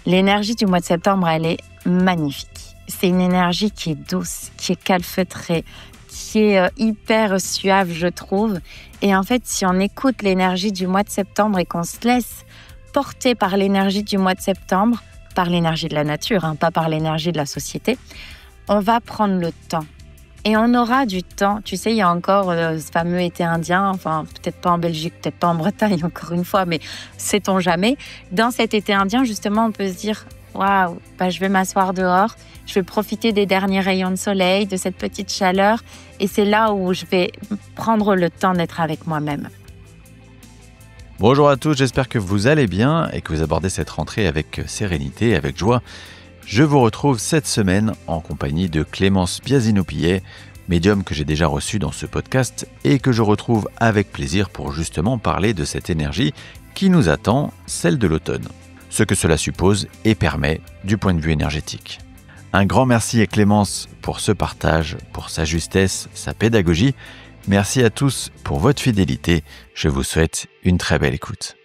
L'énergie du mois de septembre, elle est magnifique. C'est une énergie qui est douce, qui est calfeutrée, qui est hyper suave, je trouve. Et en fait, si on écoute l'énergie du mois de septembre et qu'on se laisse porter par l'énergie du mois de septembre, par l'énergie de la nature, pas par l'énergie de la société, on va prendre le temps. Et on aura du temps. Tu sais, il y a encore ce fameux été indien, enfin, peut-être pas en Belgique, peut-être pas en Bretagne, encore une fois, mais sait-on jamais. Dans cet été indien, justement, on peut se dire « Waouh, je vais m'asseoir dehors, je vais profiter des derniers rayons de soleil, de cette petite chaleur, et c'est là où je vais prendre le temps d'être avec moi-même. » Bonjour à tous, j'espère que vous allez bien et que vous abordez cette rentrée avec sérénité, avec joie. Je vous retrouve cette semaine en compagnie de Clémence Biasino-Pillet, médium que j'ai déjà reçu dans ce podcast et que je retrouve avec plaisir pour justement parler de cette énergie qui nous attend, celle de l'automne. Ce que cela suppose et permet du point de vue énergétique. Un grand merci à Clémence pour ce partage, pour sa justesse, sa pédagogie. Merci à tous pour votre fidélité. Je vous souhaite une très belle écoute.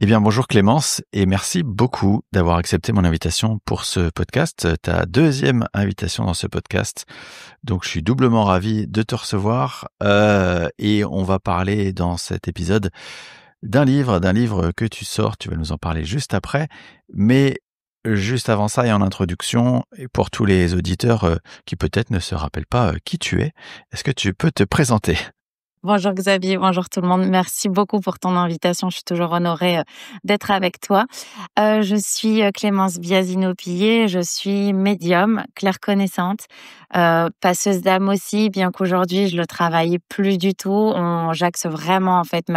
Eh bien, bonjour Clémence et merci beaucoup d'avoir accepté mon invitation pour ce podcast, ta deuxième invitation dans ce podcast. Donc, je suis doublement ravi de te recevoir et on va parler dans cet épisode d'un livre que tu sors, tu vas nous en parler juste après. Mais juste avant ça et en introduction, et pour tous les auditeurs qui peut-être ne se rappellent pas qui tu es, est-ce que tu peux te présenter ? Bonjour Xavier, bonjour tout le monde. Merci beaucoup pour ton invitation. Je suis toujours honorée d'être avec toi. Je suis Clémence Biasino-Pillet, je suis médium, clairconnaissante, passeuse d'âme aussi, bien qu'aujourd'hui je le travaille plus du tout. J'axe vraiment en fait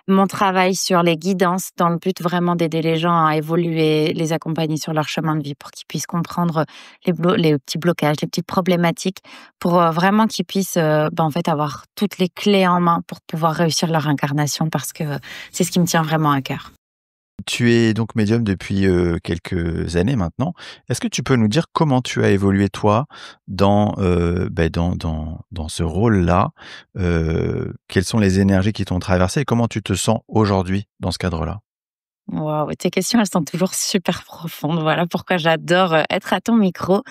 mon travail sur les guidances dans le but vraiment d'aider les gens à évoluer, les accompagner sur leur chemin de vie pour qu'ils puissent comprendre les petits blocages, les petites problématiques, pour vraiment qu'ils puissent en fait avoir toutes les clés en main pour pouvoir réussir leur incarnation, parce que c'est ce qui me tient vraiment à cœur. Tu es donc médium depuis quelques années maintenant. Est-ce que tu peux nous dire comment tu as évolué toi dans ce rôle-là, quelles sont les énergies qui t'ont traversé et comment tu te sens aujourd'hui dans ce cadre-là? Waouh, tes questions, elles sont toujours super profondes. Voilà pourquoi j'adore être à ton micro.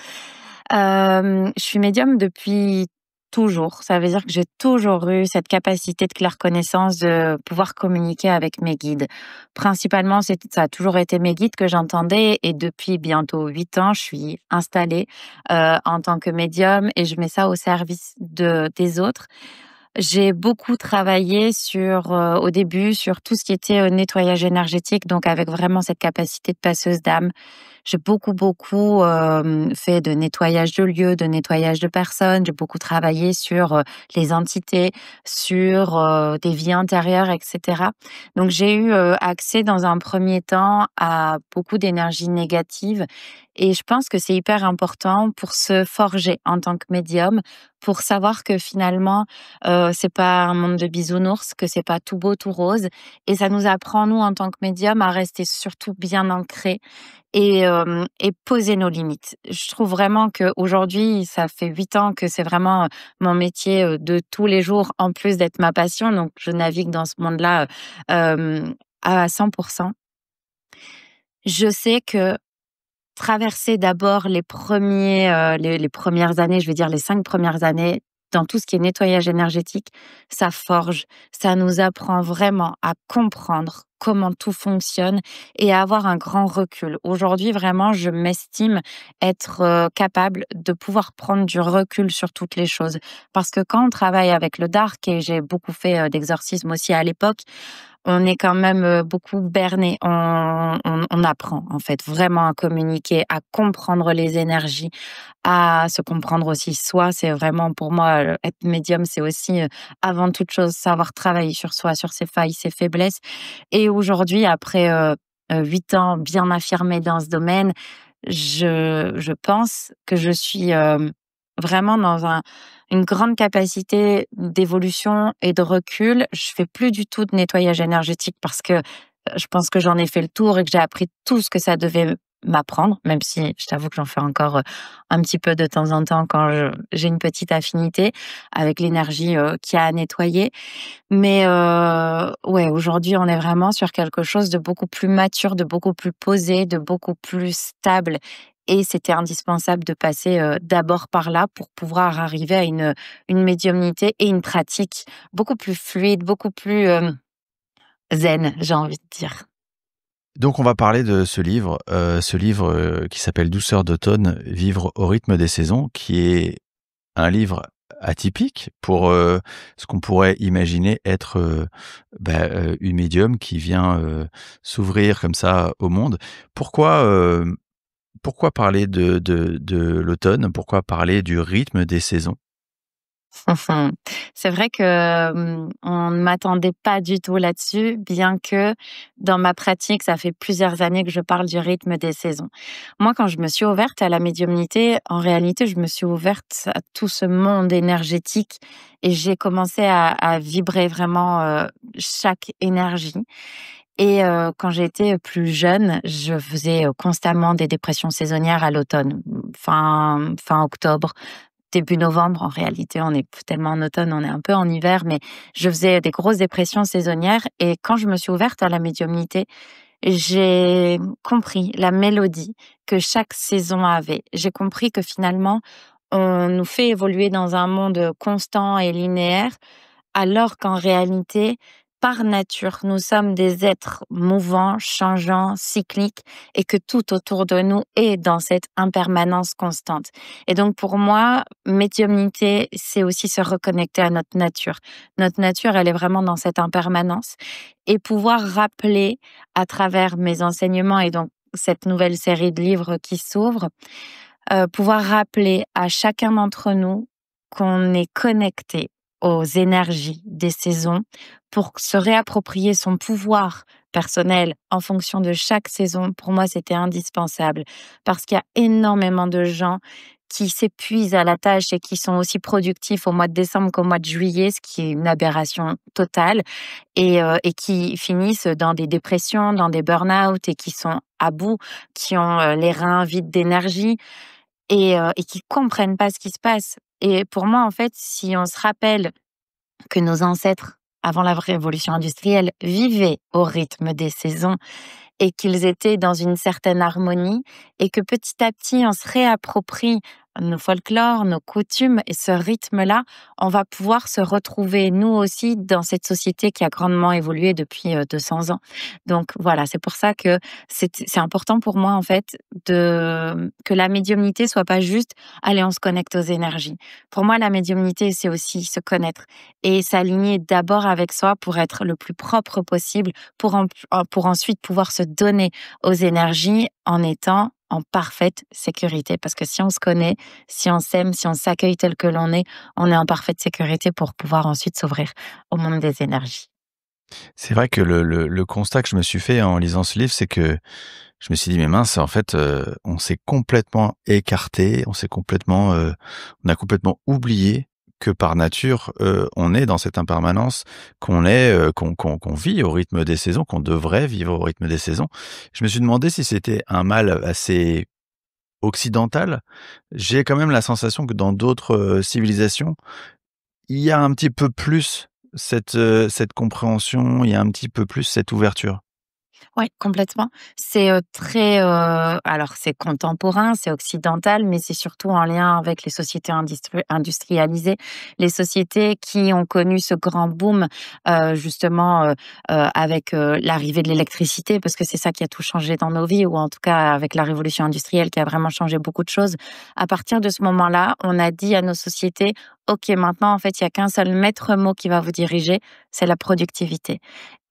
Je suis médium depuis toujours. Ça veut dire que j'ai toujours eu cette capacité de clairconnaissance, de pouvoir communiquer avec mes guides. Principalement, ça a toujours été mes guides que j'entendais, et depuis bientôt 8 ans, je suis installée en tant que médium et je mets ça au service des autres. J'ai beaucoup travaillé au début, sur tout ce qui était nettoyage énergétique, donc avec vraiment cette capacité de passeuse d'âme. J'ai beaucoup fait de nettoyage de lieux, de nettoyage de personnes. J'ai beaucoup travaillé sur les entités, sur des vies intérieures, etc. Donc j'ai eu accès dans un premier temps à beaucoup d'énergie négative, et je pense que c'est hyper important pour se forger en tant que médium, pour savoir que finalement c'est pas un monde de bisounours, que c'est pas tout beau, tout rose. Et ça nous apprend, nous, en tant que médium, à rester surtout bien ancrés et poser nos limites. Je trouve vraiment qu'aujourd'hui, ça fait 8 ans que c'est vraiment mon métier de tous les jours, en plus d'être ma passion. Donc, je navigue dans ce monde-là à 100%. Je sais que traverser d'abord les premières années, je vais dire les 5 premières années, dans tout ce qui est nettoyage énergétique, ça forge, ça nous apprend vraiment à comprendre comment tout fonctionne et à avoir un grand recul. Aujourd'hui, vraiment, je m'estime être capable de pouvoir prendre du recul sur toutes les choses. Parce que quand on travaille avec le dark, et j'ai beaucoup fait d'exorcisme aussi à l'époque, on est quand même beaucoup berné. On apprend en fait vraiment à communiquer, à comprendre les énergies, à se comprendre aussi soi. C'est vraiment pour moi, être médium, c'est aussi avant toute chose savoir travailler sur soi, sur ses failles, ses faiblesses. Et aujourd'hui, après 8 ans bien affirmés dans ce domaine, je pense que je suis vraiment dans une grande capacité d'évolution et de recul. Je fais plus du tout de nettoyage énergétique parce que je pense que j'en ai fait le tour et que j'ai appris tout ce que ça devait m'apprendre, même si je t'avoue que j'en fais encore, un petit peu de temps en temps quand j'ai une petite affinité avec l'énergie, qu'il y a à nettoyer. Mais ouais, aujourd'hui, on est vraiment sur quelque chose de beaucoup plus mature, de beaucoup plus posé, de beaucoup plus stable et c'était indispensable de passer, d'abord par là pour pouvoir arriver à une médiumnité et une pratique beaucoup plus fluide, beaucoup plus, zen, j'ai envie de dire. Donc on va parler de ce livre qui s'appelle Douceur d'automne, vivre au rythme des saisons, qui est un livre atypique pour ce qu'on pourrait imaginer être une médium qui vient s'ouvrir comme ça au monde. Pourquoi, pourquoi parler de l'automne? Pourquoi parler du rythme des saisons? C'est vrai que, on ne m'attendait pas du tout là-dessus, bien que dans ma pratique, ça fait plusieurs années que je parle du rythme des saisons. Moi, quand je me suis ouverte à la médiumnité, en réalité, je me suis ouverte à tout ce monde énergétique et j'ai commencé à vibrer vraiment, chaque énergie et quand j'étais plus jeune, je faisais, constamment des dépressions saisonnières à l'automne, fin octobre, début novembre. En réalité, on est tellement en automne, on est un peu en hiver, mais je faisais des grosses dépressions saisonnières et quand je me suis ouverte à la médiumnité, j'ai compris la mélodie que chaque saison avait. J'ai compris que finalement, on nous fait évoluer dans un monde constant et linéaire alors qu'en réalité, par nature, nous sommes des êtres mouvants, changeants, cycliques et que tout autour de nous est dans cette impermanence constante. Et donc pour moi, médiumnité, c'est aussi se reconnecter à notre nature. Notre nature, elle est vraiment dans cette impermanence et pouvoir rappeler à travers mes enseignements et donc cette nouvelle série de livres qui s'ouvre, pouvoir rappeler à chacun d'entre nous qu'on est connecté aux énergies des saisons pour se réapproprier son pouvoir personnel en fonction de chaque saison. Pour moi, c'était indispensable parce qu'il y a énormément de gens qui s'épuisent à la tâche et qui sont aussi productifs au mois de décembre qu'au mois de juillet, ce qui est une aberration totale, et qui finissent dans des dépressions, dans des burn-out et qui sont à bout, qui ont les reins vides d'énergie et qui comprennent pas ce qui se passe. Et pour moi, en fait, si on se rappelle que nos ancêtres, avant la révolution industrielle, vivaient au rythme des saisons et qu'ils étaient dans une certaine harmonie et que petit à petit, on se réapproprie nos folklores, nos coutumes et ce rythme-là, on va pouvoir se retrouver nous aussi dans cette société qui a grandement évolué depuis 200 ans. Donc voilà, c'est pour ça que c'est important pour moi en fait de que la médiumnité soit pas juste allez on se connecte aux énergies. Pour moi la médiumnité c'est aussi se connaître et s'aligner d'abord avec soi pour être le plus propre possible pour ensuite pouvoir se donner aux énergies en étant en parfaite sécurité. Parce que si on se connaît, si on s'aime, si on s'accueille tel que l'on est, on est en parfaite sécurité pour pouvoir ensuite s'ouvrir au monde des énergies. C'est vrai que le constat que je me suis fait en lisant ce livre, c'est que je me suis dit: «Mais mince, en fait, on s'est complètement écarté, on a complètement oublié que par nature, on est dans cette impermanence, qu'on vit au rythme des saisons, qu'on devrait vivre au rythme des saisons». Je me suis demandé si c'était un mal assez occidental. J'ai quand même la sensation que dans d'autres, civilisations, il y a un petit peu plus cette compréhension, il y a un petit peu plus cette ouverture. Oui, complètement. C'est, très, alors c'est contemporain, c'est occidental, mais c'est surtout en lien avec les sociétés industrialisées. Les sociétés qui ont connu ce grand boom, justement, avec, l'arrivée de l'électricité, parce que c'est ça qui a tout changé dans nos vies ou en tout cas avec la révolution industrielle qui a vraiment changé beaucoup de choses. À partir de ce moment-là, on a dit à nos sociétés: «OK, maintenant, en fait, il y a qu'un seul maître mot qui va vous diriger, c'est la productivité».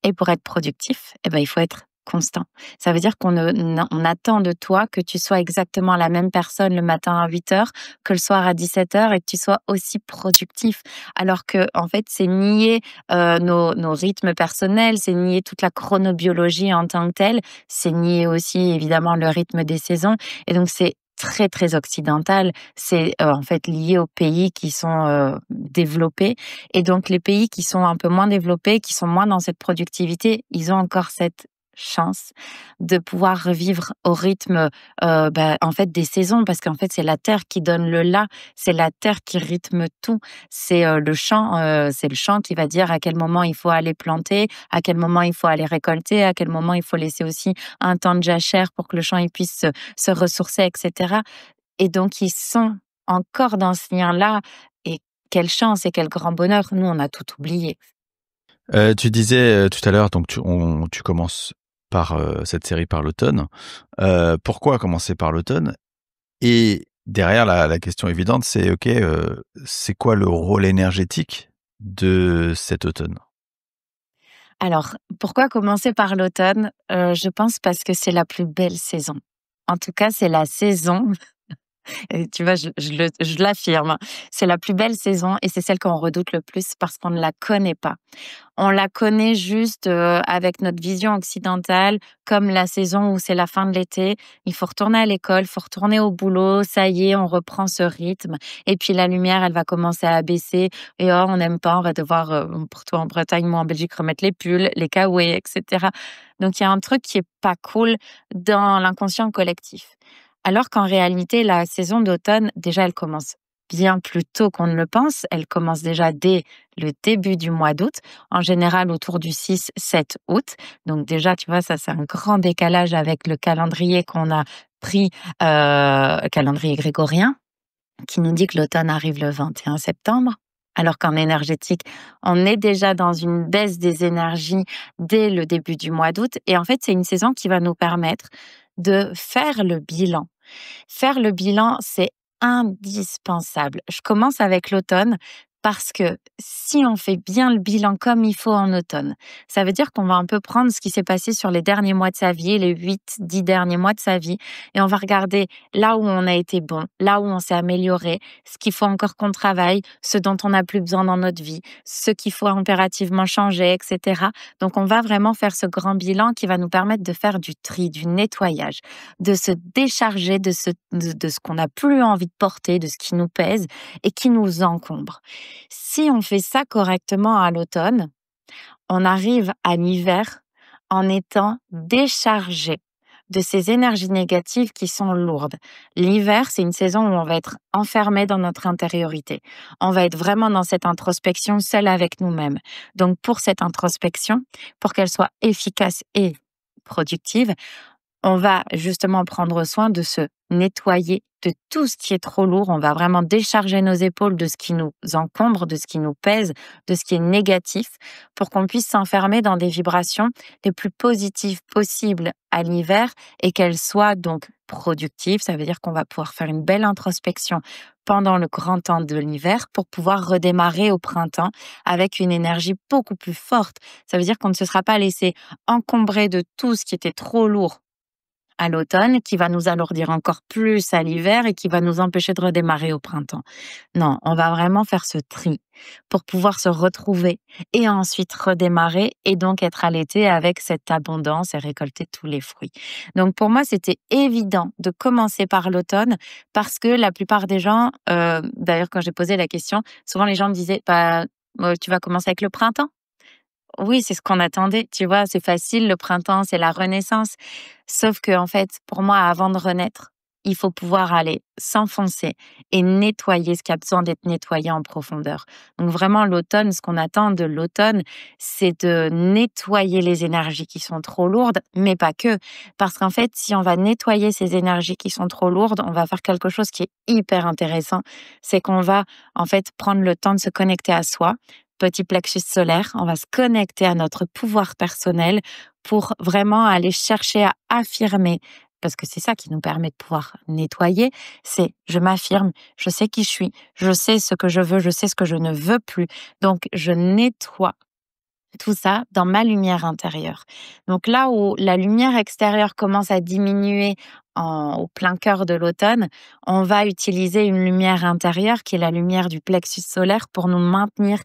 Et pour être productif, eh ben, il faut être constant. Ça veut dire on attend de toi que tu sois exactement la même personne le matin à 8 heures que le soir à 17 heures et que tu sois aussi productif. Alors que, en fait, c'est nier nos rythmes personnels, c'est nier toute la chronobiologie en tant que telle, c'est nier aussi évidemment le rythme des saisons. Et donc, c'est très, très occidental. C'est en fait lié aux pays qui sont développés et donc les pays qui sont un peu moins développés, qui sont moins dans cette productivité, ils ont encore cette chance de pouvoir revivre au rythme, en fait, des saisons parce qu'en fait, c'est la terre qui donne le là, c'est la terre qui rythme tout. C'est le champ qui va dire à quel moment il faut aller planter, à quel moment il faut aller récolter, à quel moment il faut laisser aussi un temps de jachère pour que le champ il puisse se ressourcer et cetera et donc ils sont encore dans ce lien-là et quelle chance et quel grand bonheur. Nous, on a tout oublié. Tu disais, tout à l'heure, donc tu commences par, cette série par l'automne. Pourquoi commencer par l'automne? Et derrière la question évidente, c'est OK, c'est quoi le rôle énergétique de cet automne? Alors, pourquoi commencer par l'automne? Je pense parce que c'est la plus belle saison. En tout cas, c'est la saison et tu vois, je l'affirme, c'est la plus belle saison et c'est celle qu'on redoute le plus parce qu'on ne la connaît pas. On la connaît juste, avec notre vision occidentale, comme la saison où c'est la fin de l'été. Il faut retourner à l'école, il faut retourner au boulot, ça y est, on reprend ce rythme et puis la lumière, elle va commencer à baisser et oh, on n'aime pas, on va devoir, pour toi en Bretagne, moi en Belgique, remettre les pulls, les kawaii et cetera. Donc il y a un truc qui est pas cool dans l'inconscient collectif. Alors qu'en réalité, la saison d'automne, déjà, elle commence bien plus tôt qu'on ne le pense. Elle commence déjà dès le début du mois d'août, en général autour du 6-7 août. Donc déjà, tu vois, ça, c'est un grand décalage avec le calendrier qu'on a pris, calendrier grégorien, qui nous dit que l'automne arrive le 21 septembre. Alors qu'en énergétique, on est déjà dans une baisse des énergies dès le début du mois d'août. Et en fait, c'est une saison qui va nous permettre de faire le bilan. Faire le bilan, c'est indispensable. Je commence avec l'automne parce que si on fait bien le bilan comme il faut en automne, ça veut dire qu'on va un peu prendre ce qui s'est passé sur les derniers mois de sa vie, les 8-10 derniers mois de sa vie, et on va regarder là où on a été bon, là où on s'est amélioré, ce qu'il faut encore qu'on travaille, ce dont on n'a plus besoin dans notre vie, ce qu'il faut impérativement changer, etc. Donc on va vraiment faire ce grand bilan qui va nous permettre de faire du tri, du nettoyage, de se décharger de ce qu'on n'a plus envie de porter, de ce qui nous pèse et qui nous encombre. Si on fait ça correctement à l'automne, on arrive à l'hiver en étant déchargé de ces énergies négatives qui sont lourdes. L'hiver, c'est une saison où on va être enfermé dans notre intériorité. On va être vraiment dans cette introspection seul avec nous-mêmes. Donc pour cette introspection, pour qu'elle soit efficace et productive, on va justement prendre soin de se nettoyer de tout ce qui est trop lourd. On va vraiment décharger nos épaules de ce qui nous encombre, de ce qui nous pèse, de ce qui est négatif, pour qu'on puisse s'enfermer dans des vibrations les plus positives possibles à l'hiver et qu'elles soient donc productives. Ça veut dire qu'on va pouvoir faire une belle introspection pendant le grand temps de l'hiver pour pouvoir redémarrer au printemps avec une énergie beaucoup plus forte. Ça veut dire qu'on ne se sera pas laissé encombrer de tout ce qui était trop lourd à l'automne, qui va nous alourdir encore plus à l'hiver et qui va nous empêcher de redémarrer au printemps. Non, on va vraiment faire ce tri pour pouvoir se retrouver et ensuite redémarrer et donc être à l'été avec cette abondance et récolter tous les fruits. Donc pour moi, c'était évident de commencer par l'automne parce que la plupart des gens, d'ailleurs quand j'ai posé la question, souvent les gens me disaient, bah, tu vas commencer avec le printemps? Oui, c'est ce qu'on attendait, tu vois? C'est facile, le printemps, c'est la renaissance. Sauf que en fait, pour moi, avant de renaître, il faut pouvoir aller s'enfoncer et nettoyer ce qui a besoin d'être nettoyé en profondeur. Donc vraiment, l'automne, ce qu'on attend de l'automne, c'est de nettoyer les énergies qui sont trop lourdes, mais pas que. Parce qu'en fait, si on va nettoyer ces énergies qui sont trop lourdes, on va faire quelque chose qui est hyper intéressant. C'est qu'on va, en fait, prendre le temps de se connecter à soi, petit plexus solaire, on va se connecter à notre pouvoir personnel pour vraiment aller chercher à affirmer, parce que c'est ça qui nous permet de pouvoir nettoyer, c'est je m'affirme, je sais qui je suis, je sais ce que je veux, je sais ce que je ne veux plus. Donc je nettoie tout ça dans ma lumière intérieure. Donc là où la lumière extérieure commence à diminuer au plein cœur de l'automne, on va utiliser une lumière intérieure qui est la lumière du plexus solaire pour nous maintenir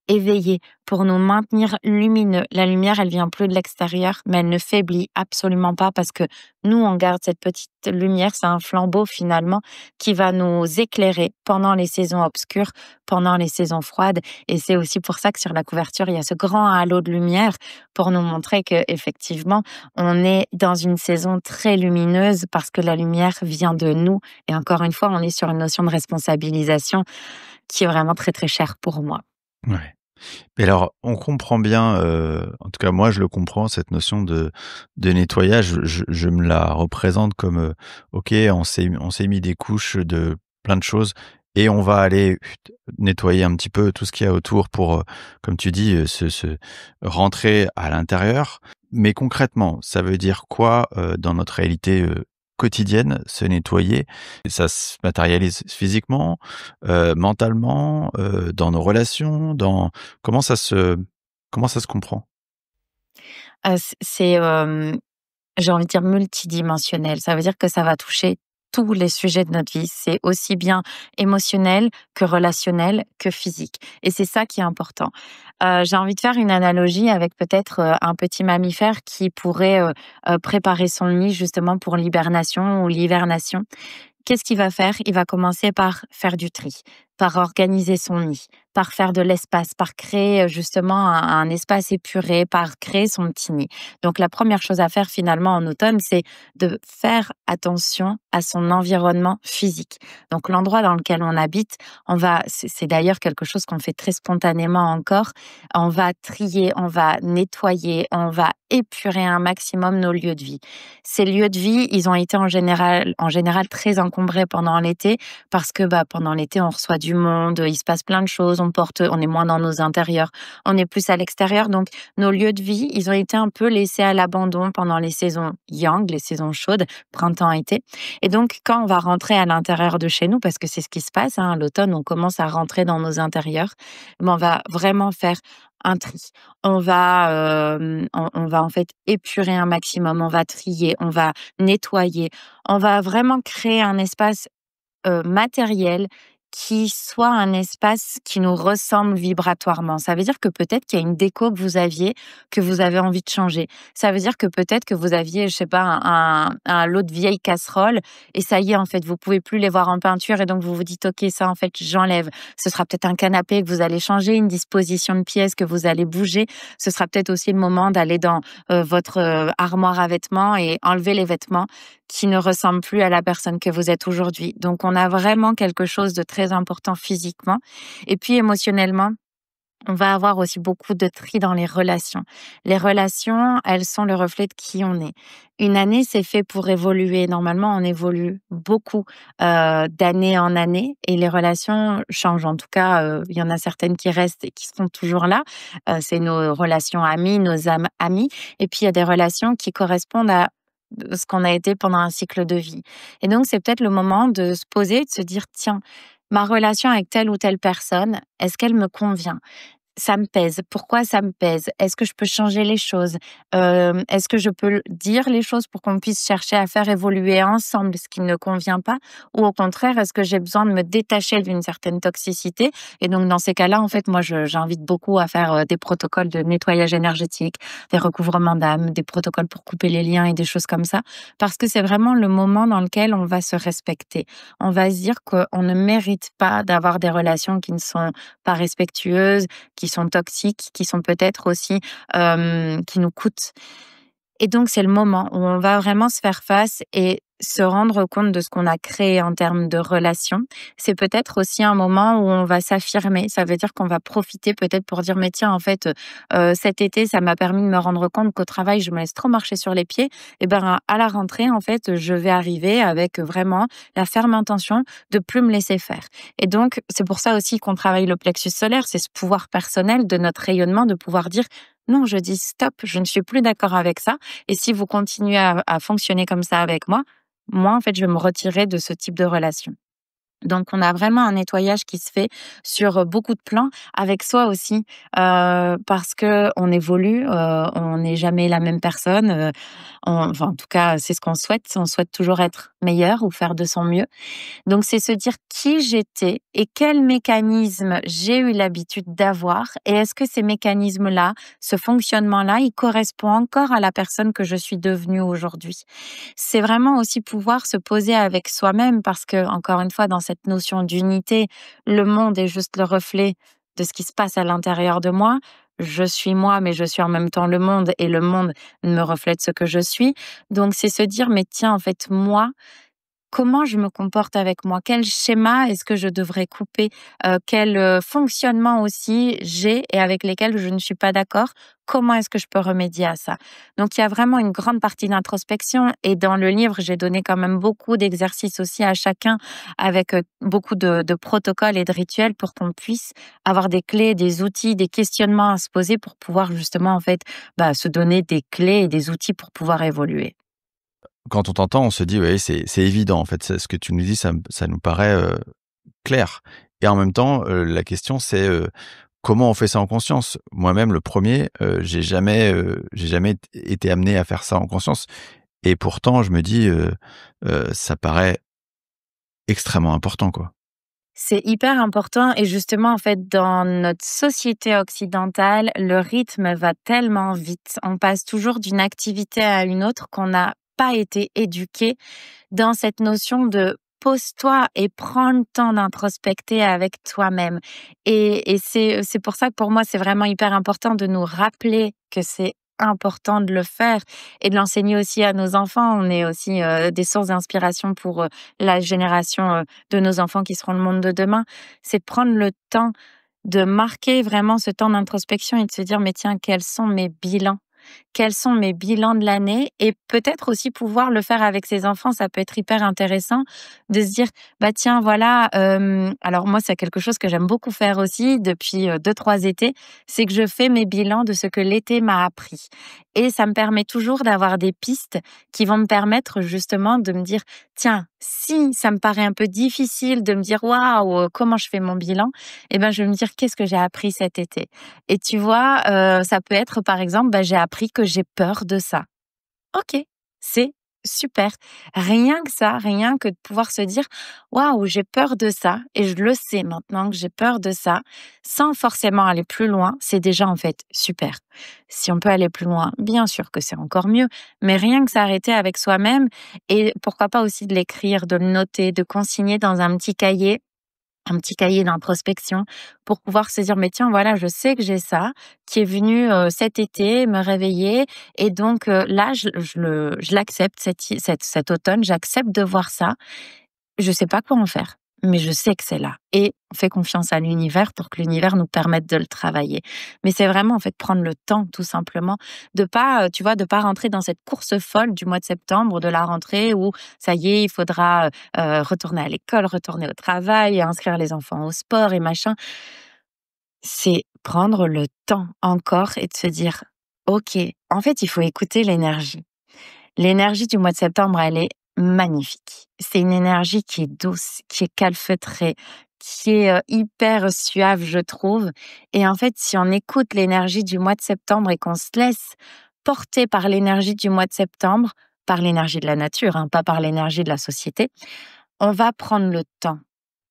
éveillés, pour nous maintenir lumineux. La lumière, elle vient plus de l'extérieur, mais elle ne faiblit absolument pas parce que nous, on garde cette petite lumière, c'est un flambeau finalement qui va nous éclairer pendant les saisons obscures, pendant les saisons froides. Et c'est aussi pour ça que sur la couverture, il y a ce grand halo de lumière pour nous montrer que effectivement, on est dans une saison très lumineuse parce que la lumière vient de nous. Et encore une fois, on est sur une notion de responsabilisation qui est vraiment très, très chère pour moi. Ouais. Et alors, on comprend bien, en tout cas moi je le comprends, cette notion de nettoyage. Je me la représente comme, OK, on s'est mis des couches de plein de choses et on va aller nettoyer un petit peu tout ce qu'il y a autour pour, comme tu dis, se rentrer à l'intérieur. Mais concrètement, ça veut dire quoi, dans notre réalité, quotidienne, se nettoyer? Et ça se matérialise physiquement, mentalement, dans nos relations, dans comment ça se comment ça se comprend? J'ai envie de dire multidimensionnel. Ça veut dire que ça va toucher tous les sujets de notre vie. C'est aussi bien émotionnel que relationnel que physique. Et c'est ça qui est important. J'ai envie de faire une analogie avec peut-être un petit mammifère qui pourrait préparer son nid justement pour l'hibernation ou l'hivernation. Qu'est-ce qu'il va faire? Il va commencer par faire du tri, par organiser son nid, par faire de l'espace, par créer justement un espace épuré, par créer son petit nid. Donc la première chose à faire finalement en automne, c'est de faire attention à son environnement physique. Donc l'endroit dans lequel on habite, c'est d'ailleurs quelque chose qu'on fait très spontanément encore, on va trier, on va nettoyer, on va épurer un maximum nos lieux de vie. Ces lieux de vie, ils ont été en général très encombrés pendant l'été parce que pendant l'été, on reçoit du monde, il se passe plein de choses, on est moins dans nos intérieurs, on est plus à l'extérieur. Donc, nos lieux de vie, ils ont été un peu laissés à l'abandon pendant les saisons yang, les saisons chaudes, printemps, été. Et donc, quand on va rentrer à l'intérieur de chez nous, parce que c'est ce qui se passe, à l'automne, on commence à rentrer dans nos intérieurs, on va vraiment faire un tri. On va en fait épurer un maximum, on va trier, on va nettoyer, on va vraiment créer un espace matériel qui soit un espace qui nous ressemble vibratoirement. Ça veut dire que peut-être qu'il y a une déco que vous aviez, que vous avez envie de changer. Ça veut dire que peut-être que vous aviez, je sais pas, un lot de vieilles casseroles et ça y est, en fait, vous pouvez plus les voir en peinture et donc vous vous dites, OK, ça, en fait, j'enlève. Ce sera peut-être un canapé que vous allez changer, une disposition de pièces que vous allez bouger. Ce sera peut-être aussi le moment d'aller dans votre armoire à vêtements et enlever les vêtements qui ne ressemble plus à la personne que vous êtes aujourd'hui. Donc, on a vraiment quelque chose de très important physiquement. Et puis, émotionnellement, on va avoir aussi beaucoup de tri dans les relations. Les relations, elles sont le reflet de qui on est. Une année, c'est fait pour évoluer. Normalement, on évolue beaucoup d'année en année et les relations changent. En tout cas, il y en a certaines qui restent et qui sont toujours là. C'est nos relations amies, nos âmes amies. Et puis, il y a des relations qui correspondent à ce qu'on a été pendant un cycle de vie. Et donc, c'est peut-être le moment de se poser, de se dire, tiens, ma relation avec telle ou telle personne, est-ce qu'elle me convient? Ça me pèse. Pourquoi ça me pèse? Est-ce que je peux changer les choses? Est-ce que je peux dire les choses pour qu'on puisse chercher à faire évoluer ensemble ce qui ne convient pas? Ou au contraire, est-ce que j'ai besoin de me détacher d'une certaine toxicité? Et donc, dans ces cas-là, en fait, moi, j'invite beaucoup à faire des protocoles de nettoyage énergétique, des recouvrements d'âme, des protocoles pour couper les liens et des choses comme ça. Parce que c'est vraiment le moment dans lequel on va se respecter. On va se dire qu'on ne mérite pas d'avoir des relations qui ne sont pas respectueuses, qui sont toxiques, qui sont peut-être aussi, qui nous coûtent. Et donc, c'est le moment où on va vraiment se faire face et se rendre compte de ce qu'on a créé en termes de relations. C'est peut-être aussi un moment où on va s'affirmer. Ça veut dire qu'on va profiter peut-être pour dire, mais tiens, en fait, cet été, ça m'a permis de me rendre compte qu'au travail, je me laisse trop marcher sur les pieds. Et ben, à la rentrée, en fait, je vais arriver avec vraiment la ferme intention de plus me laisser faire. Et donc, c'est pour ça aussi qu'on travaille le plexus solaire. C'est ce pouvoir personnel de notre rayonnement de pouvoir dire, non, je dis stop, je ne suis plus d'accord avec ça. Et si vous continuez à fonctionner comme ça avec moi, en fait, je vais me retirer de ce type de relation. Donc on a vraiment un nettoyage qui se fait sur, beaucoup de plans, avec soi aussi, parce qu'on évolue, on n'est jamais la même personne, enfin en tout cas, c'est ce qu'on souhaite. On souhaite toujours être meilleur ou faire de son mieux. Donc c'est se dire qui j'étais et quels mécanismes j'ai eu l'habitude d'avoir et est-ce que ces mécanismes-là, ce fonctionnement-là, il correspond encore à la personne que je suis devenue aujourd'hui. C'est vraiment aussi pouvoir se poser avec soi-même parce que, encore une fois, dans cette notion d'unité, le monde est juste le reflet de ce qui se passe à l'intérieur de moi. Je suis moi, mais je suis en même temps le monde et le monde me reflète ce que je suis. Donc, c'est se dire, mais tiens, en fait, moi, comment je me comporte avec moi? Quel schéma est-ce que je devrais couper? Quel, fonctionnement aussi j'ai et avec lesquels je ne suis pas d'accord? Comment est-ce que je peux remédier à ça? Donc il y a vraiment une grande partie d'introspection et dans le livre, j'ai donné quand même beaucoup d'exercices aussi à chacun avec, beaucoup de protocoles et de rituels pour qu'on puisse avoir des clés, des outils, des questionnements à se poser pour pouvoir justement, en fait, se donner des clés et des outils pour pouvoir évoluer. Quand on t'entend, on se dit: «Ouais, c'est évident», en fait. C'est ce que tu nous dis, ça nous paraît, clair et en même temps, la question c'est, comment on fait ça en conscience? Moi-même, le premier, j'ai jamais été amené à faire ça en conscience et pourtant je me dis, ça paraît extrêmement important, quoi. C'est hyper important et justement, en fait, dans notre société occidentale, le rythme va tellement vite. On passe toujours d'une activité à une autre qu'on n'a pas été éduqué dans cette notion de pose-toi et prends le temps d'introspecter avec toi-même. Et c'est pour ça que pour moi, c'est vraiment hyper important de nous rappeler que c'est important de le faire et de l'enseigner aussi à nos enfants. On est aussi des sources d'inspiration pour la génération de nos enfants qui seront le monde de demain. C'est de prendre le temps de marquer vraiment ce temps d'introspection et de se dire, mais tiens, quels sont mes bilans? Quels sont mes bilans de l'année? Et peut-être aussi pouvoir le faire avec ses enfants, ça peut être hyper intéressant de se dire: «Bah, tiens, voilà», alors moi, c'est quelque chose que j'aime beaucoup faire aussi depuis, 2-3 étés, c'est que je fais mes bilans de ce que l'été m'a appris et ça me permet toujours d'avoir des pistes qui vont me permettre justement de me dire: «Tiens, si ça me paraît un peu difficile de me dire: "Waouh, comment je fais mon bilan?" et ben, je vais me dire: «Qu'est-ce que j'ai appris cet été?» Et tu vois, ça peut être par exemple, j'ai appris que j'ai peur de ça. OK, c'est super. Rien que ça, rien que de pouvoir se dire: «Waouh, j'ai peur de ça et je le sais maintenant que j'ai peur de ça», sans forcément aller plus loin, c'est déjà en fait super. Si on peut aller plus loin, bien sûr que c'est encore mieux, mais rien que s'arrêter avec soi-même et pourquoi pas aussi de l'écrire, de le noter, de consigner dans un petit cahier d'introspection pour pouvoir se dire: «Mais tiens, voilà, je sais que j'ai ça qui est venu, cet été me réveiller et donc là, je l'accepte cet automne, j'accepte de voir ça. Je sais pas quoi en faire, mais je sais que c'est là et on fait confiance à l'univers pour que l'univers nous permette de le travailler. Mais c'est vraiment, en fait, prendre le temps, tout simplement, de pas, tu vois, de pas rentrer dans cette course folle du mois de septembre, de la rentrée où ça y est, il faudra, retourner à l'école, retourner au travail, inscrire les enfants au sport et machin. C'est prendre le temps encore et de se dire: «OK, en fait, il faut écouter l'énergie». L'énergie du mois de septembre, elle est magnifique. C'est une énergie qui est douce, qui est calfeutrée, qui est, hyper suave, je trouve et en fait, si on écoute l'énergie du mois de septembre et qu'on se laisse porter par l'énergie du mois de septembre, par l'énergie de la nature, hein, pas par l'énergie de la société, on va prendre le temps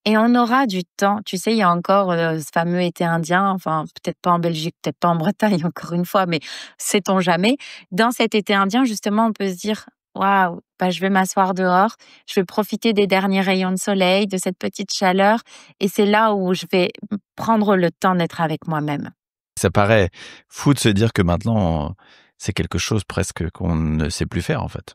et on aura du temps. Tu sais, il y a encore, ce fameux été indien, enfin, peut-être pas en Belgique, peut-être pas en Bretagne, encore une fois, mais sait-on jamais. Dans cet été indien, justement, on peut se dire: «Waouh, je vais m'asseoir dehors, je vais profiter des derniers rayons de soleil, de cette petite chaleur» et c'est là où je vais prendre le temps d'être avec moi-même. Ça paraît fou de se dire que maintenant, c'est quelque chose presque qu'on ne sait plus faire, en fait.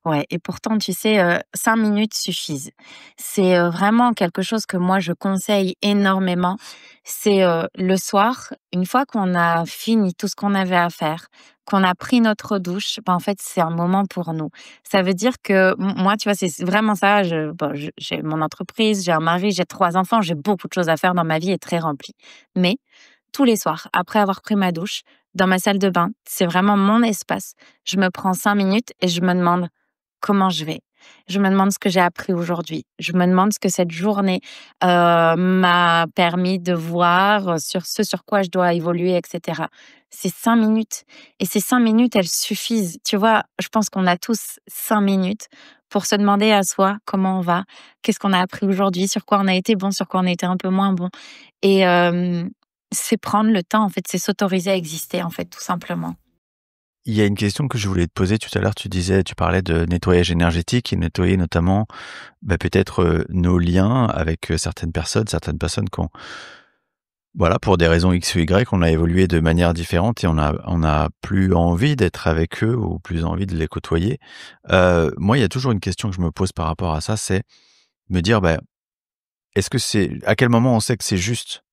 Ouais et pourtant, tu sais, 5 minutes suffisent. C'est, vraiment quelque chose que moi je conseille énormément. C'est, le soir, une fois qu'on a fini tout ce qu'on avait à faire, qu'on a pris notre douche, en fait, c'est un moment pour nous. Ça veut dire que moi, tu vois, c'est vraiment ça, j'ai mon entreprise, j'ai un mari, j'ai 3 enfants, j'ai beaucoup de choses à faire dans ma vie est très remplie. Mais tous les soirs, après avoir pris ma douche, dans ma salle de bain, c'est vraiment mon espace. Je me prends 5 minutes et je me demande: «Comment je vais? Je me demande ce que j'ai appris aujourd'hui. Je me demande ce que cette journée, m'a permis de voir, sur ce sur quoi je dois évoluer et cetera. C'est 5 minutes et ces 5 minutes, elles suffisent. Tu vois? Je pense qu'on a tous 5 minutes pour se demander à soi comment on va, qu'est-ce qu'on a appris aujourd'hui, sur quoi on a été bon, sur quoi on a été un peu moins bon et c'est prendre le temps, en fait, c'est s'autoriser à exister, en fait, tout simplement. Il y a une question que je voulais te poser tout à l'heure. Tu parlais de nettoyage énergétique et nettoyer notamment, peut-être nos liens avec certaines personnes qui ont, voilà, pour des raisons X ou Y, on a évolué de manière différente et on a plus envie d'être avec eux ou plus envie de les côtoyer. Moi, il y a toujours une question que je me pose par rapport à ça, c'est me dire, est-ce que à quel moment on sait que c'est juste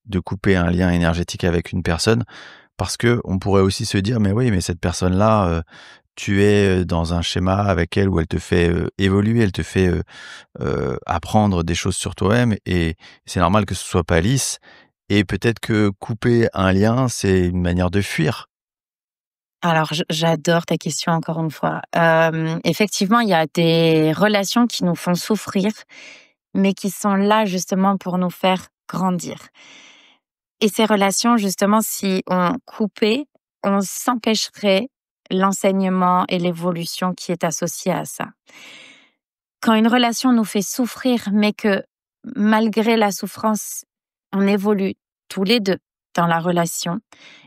de couper un lien énergétique avec une personne? Parce que on pourrait aussi se dire: «Mais oui, mais cette personne-là, tu es, dans un schéma avec elle où elle te fait, évoluer, elle te fait, apprendre des choses sur toi-même et c'est normal que ce soit pas lisse et peut-être que couper un lien, c'est une manière de fuir». Alors j'adore ta question encore une fois. Effectivement, il y a des relations qui nous font souffrir, mais qui sont là justement pour nous faire grandir. Et ces relations, justement, si on coupait, on s'empêcherait l'enseignement et l'évolution qui est associée à ça. Quand une relation nous fait souffrir, mais que malgré la souffrance, on évolue tous les 2 dans la relation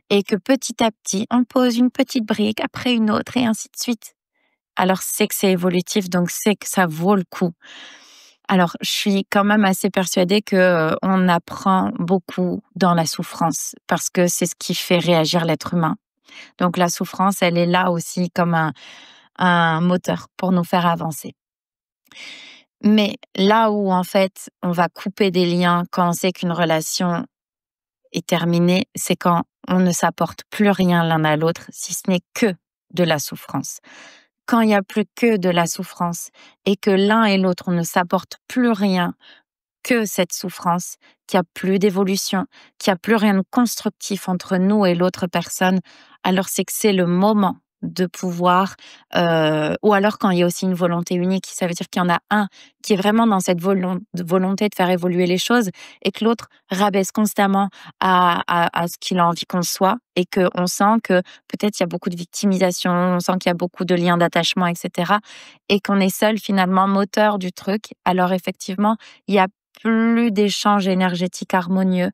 et que petit à petit, on pose une petite brique après une autre et ainsi de suite. Alors c'est que c'est évolutif, donc c'est que ça vaut le coup. Alors, je suis quand même assez persuadée que, on apprend beaucoup dans la souffrance parce que c'est ce qui fait réagir l'être humain. Donc la souffrance, elle est là aussi comme un moteur pour nous faire avancer. Mais là où en fait, on va couper des liens quand on sait qu'une relation est terminée, c'est quand on ne s'apporte plus rien l'un à l'autre, si ce n'est que de la souffrance. Quand il y a plus que de la souffrance et que l'un et l'autre, on ne s'apporte plus rien que cette souffrance, qu'il y a plus d'évolution, qu'il y a plus rien de constructif entre nous et l'autre personne, alors c'est que c'est le moment de pouvoir, ou alors quand il y a aussi une volonté unique, ça veut dire qu'il y en a un qui est vraiment dans cette volonté de faire évoluer les choses et que l'autre rabaisse constamment à ce qu'il a envie qu'on soit et qu'on sent que peut-être il y a beaucoup de victimisation, on sent qu'il y a beaucoup de liens d'attachement et cetera et qu'on est seul finalement moteur du truc. Alors effectivement, il y a plus d'échanges énergétiques harmonieux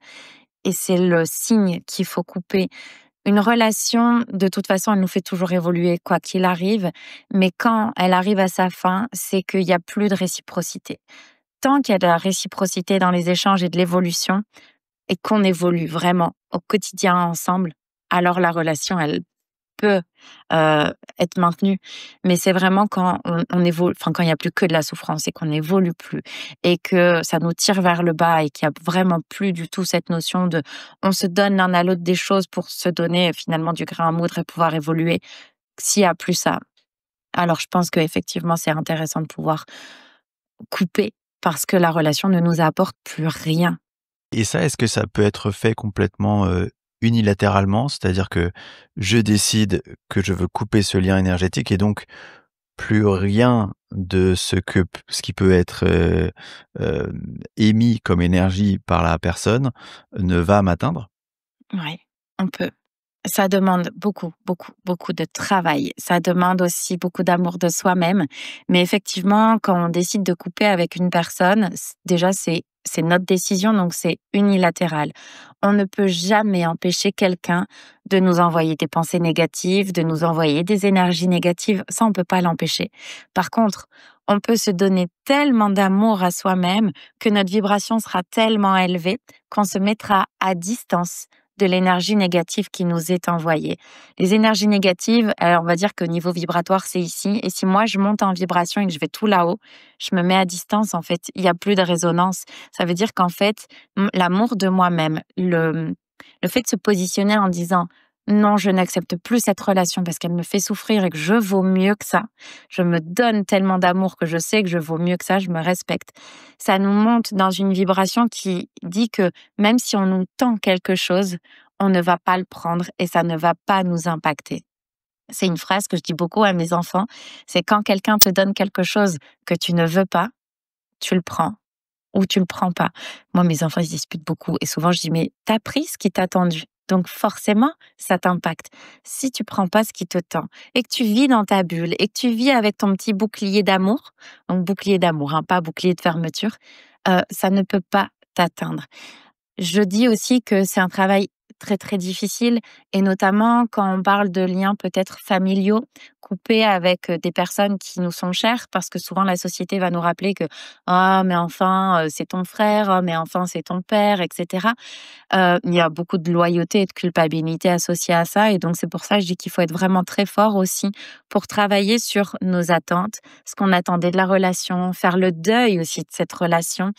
et c'est le signe qu'il faut couper. Une relation, de toute façon, elle nous fait toujours évoluer quoi qu'il arrive, mais quand elle arrive à sa fin, c'est qu'il y a plus de réciprocité. Tant qu'il y a de la réciprocité dans les échanges et de l'évolution et qu'on évolue vraiment au quotidien ensemble, alors la relation, elle peut, être maintenu. Mais c'est vraiment quand on évolue, enfin, quand il y a plus que de la souffrance et qu'on n'évolue plus et que ça nous tire vers le bas et qu'il y a vraiment plus du tout cette notion de on se donne l'un à l'autre des choses pour se donner finalement du grain à moudre et pouvoir évoluer. S'il y a plus ça, alors je pense qu'effectivement, c'est intéressant de pouvoir couper parce que la relation ne nous apporte plus rien. Et ça, est-ce que ça peut être fait complètement, unilatéralement? C'est-à-dire que je décide que je veux couper ce lien énergétique et donc plus rien de ce qui peut être, émis comme énergie par la personne ne va m'atteindre? Ouais, on peut. Ça demande beaucoup, beaucoup, beaucoup de travail. Ça demande aussi beaucoup d'amour de soi-même. Mais effectivement, quand on décide de couper avec une personne, déjà, c'est notre décision, donc c'est unilatéral. On ne peut jamais empêcher quelqu'un de nous envoyer des pensées négatives, de nous envoyer des énergies négatives. Ça, on peut pas l'empêcher. Par contre, on peut se donner tellement d'amour à soi-même que notre vibration sera tellement élevée qu'on se mettra à distance de l'énergie négative qui nous est envoyée. Les énergies négatives, alors on va dire que niveau vibratoire, c'est ici. Et si moi, je monte en vibration et que je vais tout là-haut, je me mets à distance, en fait. Il n'y a plus de résonance. Ça veut dire qu'en fait, l'amour de moi-même, le fait de se positionner en disant non, je n'accepte plus cette relation parce qu'elle me fait souffrir et que je vaux mieux que ça. Je me donne tellement d'amour que je sais que je vaux mieux que ça, je me respecte. Ça nous monte dans une vibration qui dit que même si on nous tend quelque chose, on ne va pas le prendre et ça ne va pas nous impacter. C'est une phrase que je dis beaucoup à mes enfants, c'est quand quelqu'un te donne quelque chose que tu ne veux pas, tu le prends ou tu le prends pas. Moi, mes enfants, ils se disputent beaucoup et souvent je dis: «Mais tu as pris ce qui t'a tendu, donc forcément, ça t'impacte. Si tu prends pas ce qui te tend et que tu vis dans ta bulle et que tu vis avec ton petit bouclier d'amour», donc bouclier d'amour, hein, pas bouclier de fermeture, ça ne peut pas t'atteindre. Je dis aussi que c'est un travail très, très difficile et notamment quand on parle de liens peut-être familiaux, coupés avec, des personnes qui nous sont chères parce que souvent la société va nous rappeler que: «Ah mais enfin, c'est ton frère, ah mais enfin c'est ton père» et cetera. Il y a beaucoup de loyauté et de culpabilité associée à ça et donc c'est pour ça que je dis qu'il faut être vraiment très fort aussi pour travailler sur nos attentes, ce qu'on attendait de la relation, faire le deuil aussi de cette relation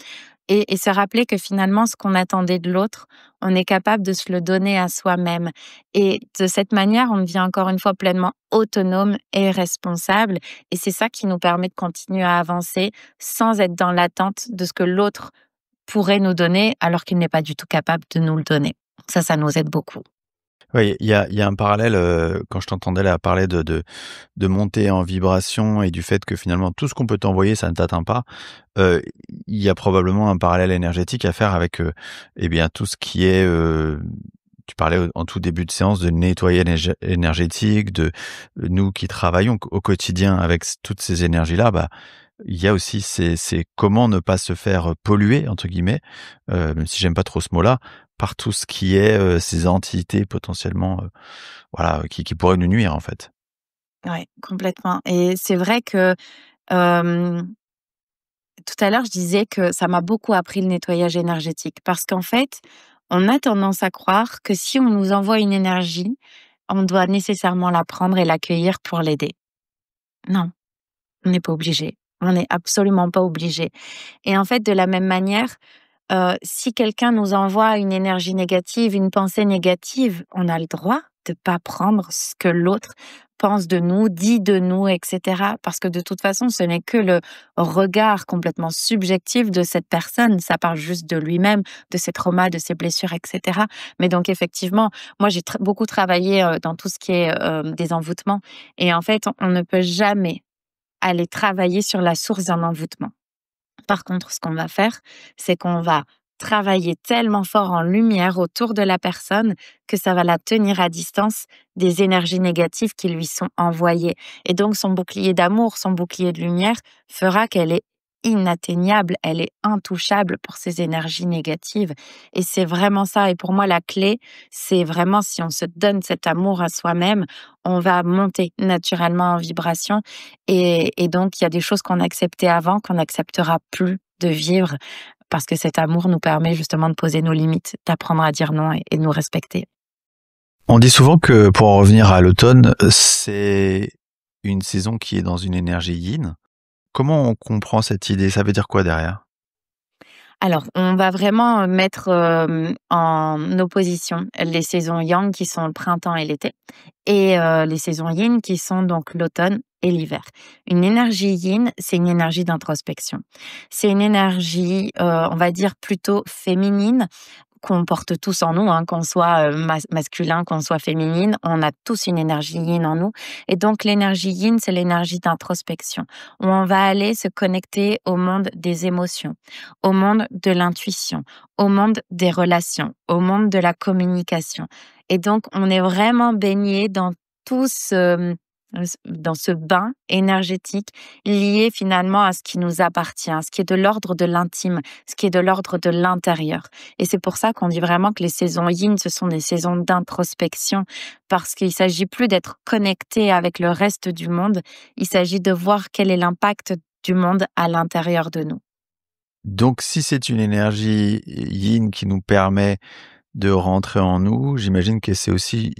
et se rappeler que finalement, ce qu'on attendait de l'autre, on est capable de se le donner à soi-même. Et de cette manière, on devient encore une fois pleinement autonome et responsable. Et c'est ça qui nous permet de continuer à avancer sans être dans l'attente de ce que l'autre pourrait nous donner alors qu'il n'est pas du tout capable de nous le donner. Ça nous aide beaucoup. Oui, il y a un parallèle, quand je t'entendais là parler de monter en vibration et du fait que finalement tout ce qu'on peut t'envoyer, ça ne t'atteint pas. Heu, il y a probablement un parallèle énergétique à faire avec, eh bien tout ce qui est, tu parlais en tout début de séance de nettoyage énergétique, de nous qui travaillons au quotidien avec toutes ces énergies-là, bah, il y a aussi c'est comment ne pas se faire «polluer» entre guillemets, même si j'aime pas trop ce mot-là, par tout ce qui est, ces entités potentiellement, voilà, qui pourraient nous nuire, en fait. Ouais, complètement. Et c'est vrai que, hem, tout à l'heure, je disais que ça m'a beaucoup appris le nettoyage énergétique parce qu'en fait, on a tendance à croire que si on nous envoie une énergie, on doit nécessairement la prendre et l'accueillir pour l'aider. Non, on n'est pas obligé. On n'est absolument pas obligé. Et en fait, de la même manière, si quelqu'un nous envoie une énergie négative, une pensée négative, on a le droit de pas prendre ce que l'autre pense de nous, dit de nous, et cetera. Parce que de toute façon, ce n'est que le regard complètement subjectif de cette personne. Ça parle juste de lui-même, de ses traumas, de ses blessures, et cetera. Mais donc effectivement, moi j'ai beaucoup travaillé, dans tout ce qui est, des envoûtements et en fait, on ne peut jamais aller travailler sur la source d'un envoûtement. Par contre, ce qu'on va faire, c'est qu'on va travailler tellement fort en lumière autour de la personne que ça va la tenir à distance des énergies négatives qui lui sont envoyées. Et donc, son bouclier d'amour, son bouclier de lumière fera qu'elle est inatteignable, elle est intouchable pour ces énergies négatives. Et c'est vraiment ça. Et pour moi, la clé, c'est vraiment si on se donne cet amour à soi-même, on va monter naturellement en vibration et donc, il y a des choses qu'on acceptait avant, qu'on n'acceptera plus de vivre parce que cet amour nous permet justement de poser nos limites, d'apprendre à dire non et de nous respecter. On dit souvent que pour en revenir à l'automne, c'est une saison qui est dans une énergie yin. Comment on comprend cette idée? Ça veut dire quoi derrière? Alors, on va vraiment mettre, en opposition les saisons yang qui sont le printemps et l'été et les saisons yin qui sont donc l'automne et l'hiver. Une énergie yin, c'est une énergie d'introspection. C'est une énergie, on va dire plutôt féminine qu'on porte tous en nous, hein, qu'on soit, masculin, qu'on soit féminine, on a tous une énergie yin en nous et donc l'énergie yin, c'est l'énergie d'introspection, où on va aller se connecter au monde des émotions, au monde de l'intuition, au monde des relations, au monde de la communication et donc on est vraiment baigné dans tout dans ce bain énergétique lié finalement à ce qui nous appartient, ce qui est de l'ordre de l'intime, ce qui est de l'ordre de l'intérieur. Et c'est pour ça qu'on dit vraiment que les saisons yin, ce sont des saisons d'introspection, parce qu'il s'agit plus d'être connecté avec le reste du monde, il s'agit de voir quel est l'impact du monde à l'intérieur de nous. Donc si c'est une énergie yin qui nous permet de rentrer en nous, j'imagine que c'est aussi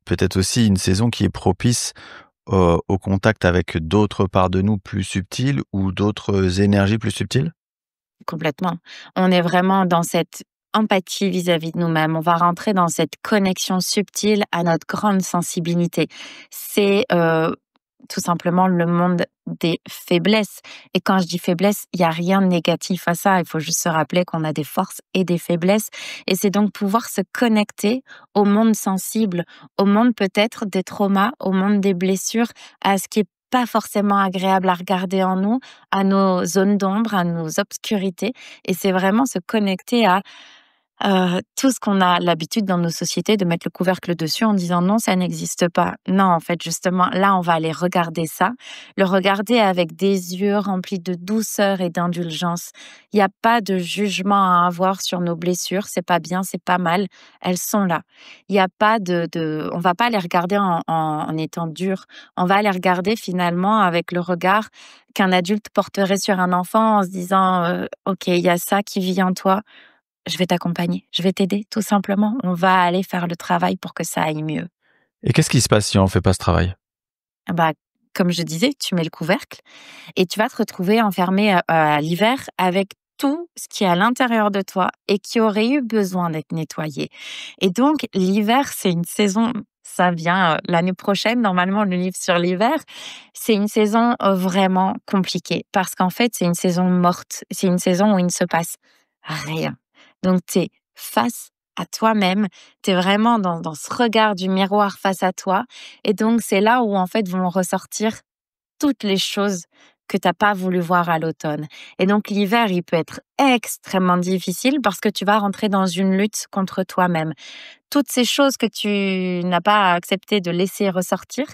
peut-être aussi une saison qui est propice au contact avec d'autres parts de nous plus subtiles ou d'autres énergies plus subtiles? Complètement. On est vraiment dans cette empathie vis-à-vis de nous-mêmes. On va rentrer dans cette connexion subtile à notre grande sensibilité. C'est tout simplement le monde des faiblesses. Et quand je dis faiblesse, il y a rien de négatif à ça. Il faut juste se rappeler qu'on a des forces et des faiblesses. Et c'est donc pouvoir se connecter au monde sensible, au monde peut-être des traumas, au monde des blessures, à ce qui est pas forcément agréable à regarder en nous, à nos zones d'ombre, à nos obscurités. Et c'est vraiment se connecter à tout ce qu'on a l'habitude dans nos sociétés de mettre le couvercle dessus en disant: «Non, ça n'existe pas». Non, en fait, justement, là, on va aller regarder ça, le regarder avec des yeux remplis de douceur et d'indulgence. Il y a pas de jugement à avoir sur nos blessures, c'est pas bien, c'est pas mal, elles sont là. Il y a pas on va pas les regarder en étant dur. On va les regarder finalement avec le regard qu'un adulte porterait sur un enfant en se disant: «OK, il y a ça qui vit en toi, je vais t'accompagner, je vais t'aider, tout simplement. On va aller faire le travail pour que ça aille mieux». Et qu'est-ce qui se passe si on ne fait pas ce travail? Ah bah, comme je disais, tu mets le couvercle et tu vas te retrouver enfermé à l'hiver avec tout ce qui est à l'intérieur de toi et qui aurait eu besoin d'être nettoyé. Et donc, l'hiver, c'est une saison, ça vient l'année prochaine, normalement, le livre sur l'hiver, c'est une saison vraiment compliquée parce qu'en fait, c'est une saison morte. C'est une saison où il ne se passe rien. Donc, tu es face à toi-même, tu es vraiment dans ce regard du miroir face à toi et donc c'est là où en fait vont ressortir toutes les choses que tu as pas voulu voir à l'automne. Et donc l'hiver, il peut être extrêmement difficile parce que tu vas rentrer dans une lutte contre toi-même. Toutes ces choses que tu n'as pas accepté de laisser ressortir,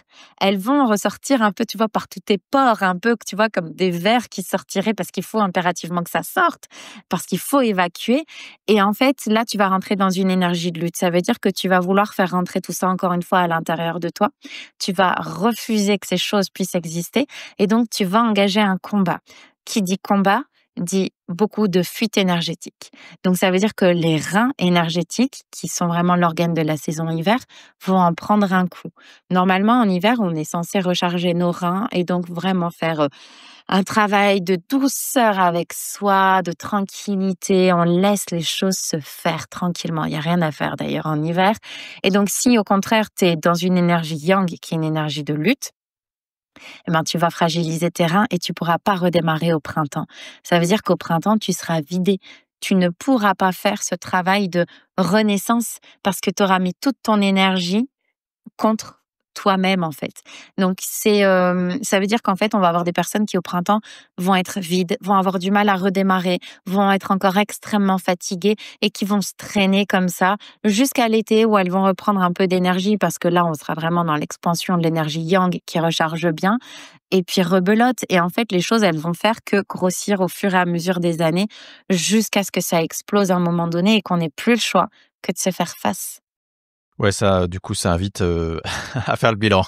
elles vont ressortir un peu, tu vois, par tous tes pores, un peu, tu vois, comme des vers qui sortiraient parce qu'il faut impérativement que ça sorte, parce qu'il faut évacuer. Et en fait, là, tu vas rentrer dans une énergie de lutte. Ça veut dire que tu vas vouloir faire rentrer tout ça encore une fois à l'intérieur de toi. Tu vas refuser que ces choses puissent exister. Et donc, tu vas engager un combat. Qui dit combat, dit beaucoup de fuite énergétique. Donc ça veut dire que les reins énergétiques, qui sont vraiment l'organe de la saison hiver, vont en prendre un coup. Normalement, en hiver, on est censé recharger nos reins et donc vraiment faire un travail de douceur avec soi, de tranquillité. On laisse les choses se faire tranquillement. Il y a rien à faire d'ailleurs en hiver. Et donc si au contraire, tu es dans une énergie yang, qui est une énergie de lutte, eh ben, tu vas fragiliser tes reins et tu pourras pas redémarrer au printemps. Ça veut dire qu'au printemps, tu seras vidé. Tu ne pourras pas faire ce travail de renaissance parce que tu auras mis toute ton énergie contre toi-même, en fait. Donc ça veut dire qu'en fait, on va avoir des personnes qui, au printemps, vont être vides, vont avoir du mal à redémarrer, vont être encore extrêmement fatiguées et qui vont se traîner comme ça jusqu'à l'été où elles vont reprendre un peu d'énergie parce que là, on sera vraiment dans l'expansion de l'énergie yang qui recharge bien et puis rebelote. Et en fait, les choses, elles vont faire que grossir au fur et à mesure des années jusqu'à ce que ça explose à un moment donné et qu'on n'ait plus le choix que de se faire face. Ouais, ça, du coup, ça invite, à faire le bilan.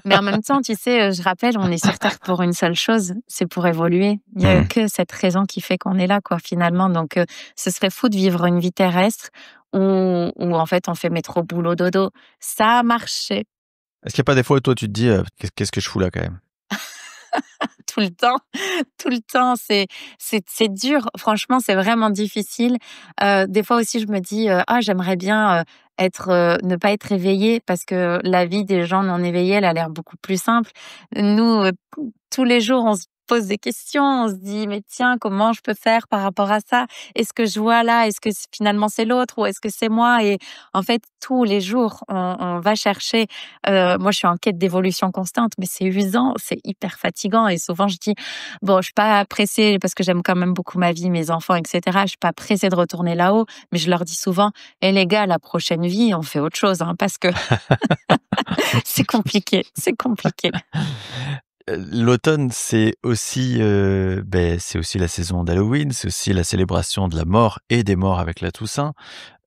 Mais en même temps, tu sais, je rappelle, on est sur terre pour une seule chose, c'est pour évoluer. Il y a Mmh. que cette raison qui fait qu'on est là, quoi, finalement. Donc, ce serait fou de vivre une vie terrestre où en fait, on fait métro, boulot, dodo. Ça a marché Est-ce qu'il y a pas des fois où toi tu te dis, «Qu'est-ce que je fous là quand même?» tout le temps, tout le temps. C'est dur. Franchement, c'est vraiment difficile. Des fois aussi, je me dis, «Ah, j'aimerais bien, ne pas être éveillée» parce que la vie des gens non éveillés, elle a l'air beaucoup plus simple. Nous, tous les jours, on se pose des questions. On se dit: «Mais tiens, comment je peux faire par rapport à ça? Est-ce que je vois là, est-ce que finalement c'est l'autre ou est-ce que c'est moi?» Et en fait, tous les jours, on va chercher. Moi, je suis en quête d'évolution constante, mais c'est usant, c'est hyper fatigant et souvent je dis: «Bon, je suis pas pressée parce que j'aime quand même beaucoup ma vie, mes enfants et cetera. Je suis pas pressée de retourner là-haut», mais je leur dis souvent: «Eh les gars, la prochaine vie, on fait autre chose, hein, parce que c'est compliqué, c'est compliqué». L'automne, c'est aussi, c'est aussi la saison d'Halloween, c'est aussi la célébration de la mort et des morts avec la Toussaint.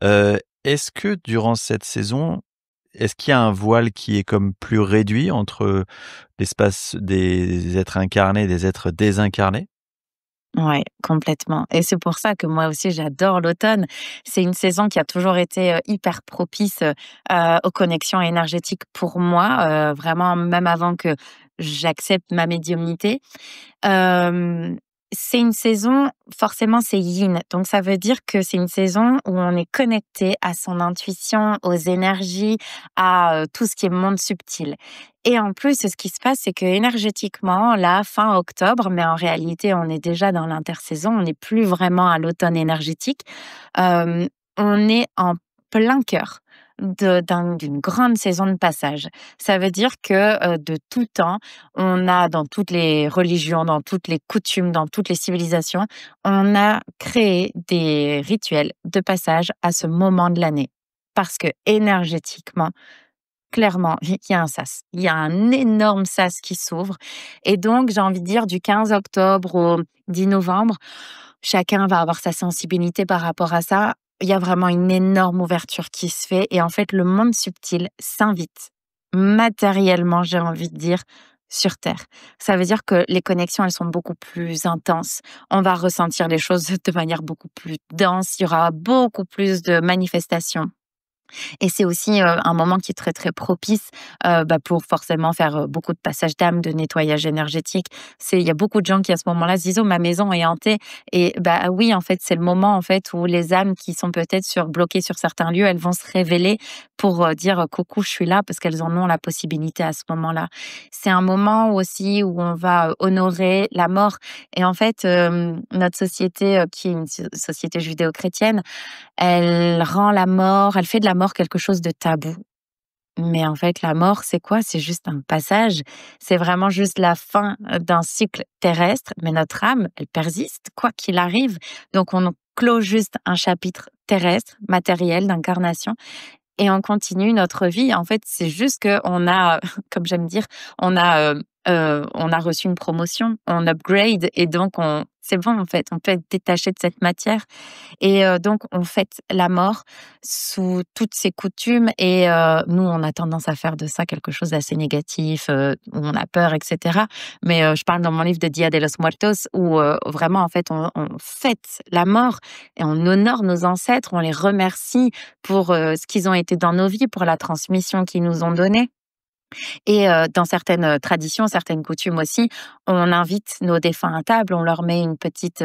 Est-ce que durant cette saison, est-ce qu'il y a un voile qui est comme plus réduit entre l'espace des êtres incarnés et des êtres désincarnés? Ouais, complètement et c'est pour ça que moi aussi j'adore l'automne. C'est une saison qui a toujours été, hyper propice, aux connexions énergétiques pour moi, vraiment même avant que j'accepte ma médiumnité. Hem C'est une saison, forcément, c'est yin. Donc, ça veut dire que c'est une saison où on est connecté à son intuition, aux énergies, à tout ce qui est monde subtil. Et en plus, ce qui se passe, c'est que énergétiquement, là, fin octobre, mais en réalité, on est déjà dans l'intersaison, on n'est plus vraiment à l'automne énergétique. euh, on est en plein cœur d'une grande saison de passage. Ça veut dire que de tout temps, on a dans toutes les religions, dans toutes les coutumes, dans toutes les civilisations, on a créé des rituels de passage à ce moment de l'année. Parce que énergétiquement, clairement, il y a un sas. Il y a un énorme sas qui s'ouvre. Et donc, j'ai envie de dire, du 15 octobre au 10 novembre, chacun va avoir sa sensibilité par rapport à ça. Il y a vraiment une énorme ouverture qui se fait. Et en fait, le monde subtil s'invite matériellement, j'ai envie de dire, sur Terre. Ça veut dire que les connexions, elles sont beaucoup plus intenses. On va ressentir les choses de manière beaucoup plus dense. Il y aura beaucoup plus de manifestations et c'est aussi, un moment qui est très, très propice, pour forcément faire, beaucoup de passage d'âme, de nettoyage énergétique. Il y a beaucoup de gens qui à ce moment-là se disent: «Oh, ma maison est hantée» et bah, oui, en fait, c'est le moment, en fait, où les âmes qui sont peut-être bloquées sur certains lieux, elles vont se révéler pour, dire: «Coucou, je suis là», parce qu'elles en ont la possibilité à ce moment-là. C'est un moment aussi où on va, honorer la mort et en fait, notre société, qui est une société judéo-chrétienne, elle fait de la mort quelque chose de tabou. Mais en fait, la mort, c'est quoi? C'est juste un passage. C'est vraiment juste la fin d'un cycle terrestre. Mais notre âme, elle persiste, quoi qu'il arrive. Donc, on clôt juste un chapitre terrestre, matériel, d'incarnation. Et on continue notre vie. En fait, c'est juste qu'on a, comme j'aime dire, on a reçu une promotion, on upgrade et donc c'est bon, en fait, on peut être détaché de cette matière et donc on fête la mort sous toutes ses coutumes et nous, on a tendance à faire de ça quelque chose d'assez négatif, où on a peur et cetera. Mais je parle dans mon livre de Dia de los Muertos où vraiment, en fait, on fête la mort et on honore nos ancêtres, on les remercie pour, ce qu'ils ont été dans nos vies, pour la transmission qu'ils nous ont donnée. Et dans certaines, traditions, certaines coutumes aussi, on invite nos défunts à table, on leur met une petite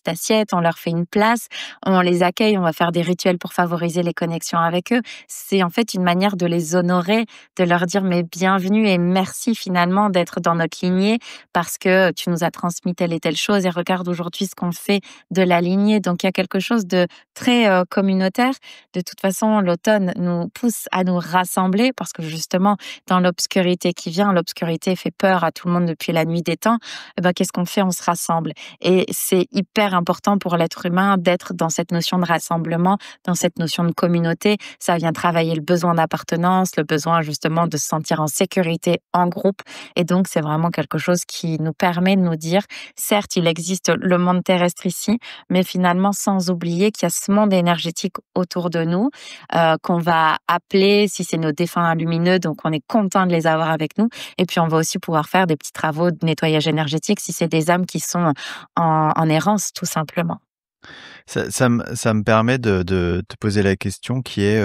assiette, on leur fait une place, on les accueille, on va faire des rituels pour favoriser les connexions avec eux. C'est en fait une manière de les honorer, de leur dire: «Mais bienvenue et merci finalement d'être dans notre lignée parce que tu nous as transmis telle et telle chose et regarde aujourd'hui ce qu'on fait de la lignée». Donc il y a quelque chose de très, communautaire. De toute façon, l'automne nous pousse à nous rassembler parce que justement dans l'obscurité qui vient, l'obscurité fait peur à tout le monde depuis la nuit des temps, eh ben, qu'est-ce qu'on fait? On se rassemble. Et c'est hyper important pour l'être humain d'être dans cette notion de rassemblement, dans cette notion de communauté. Ça vient travailler le besoin d'appartenance, le besoin justement de se sentir en sécurité en groupe. Et donc, c'est vraiment quelque chose qui nous permet de nous dire, certes, il existe le monde terrestre ici, mais finalement, sans oublier qu'il y a ce monde énergétique autour de nous, qu'on va appeler, si c'est nos défunts lumineux, donc on est content de les avoir avec nous. Et puis, on va aussi pouvoir faire des petits travaux de nettoyage énergétique si c'est des âmes qui sont en errance, tout simplement. Ça me permet de te poser la question qui est,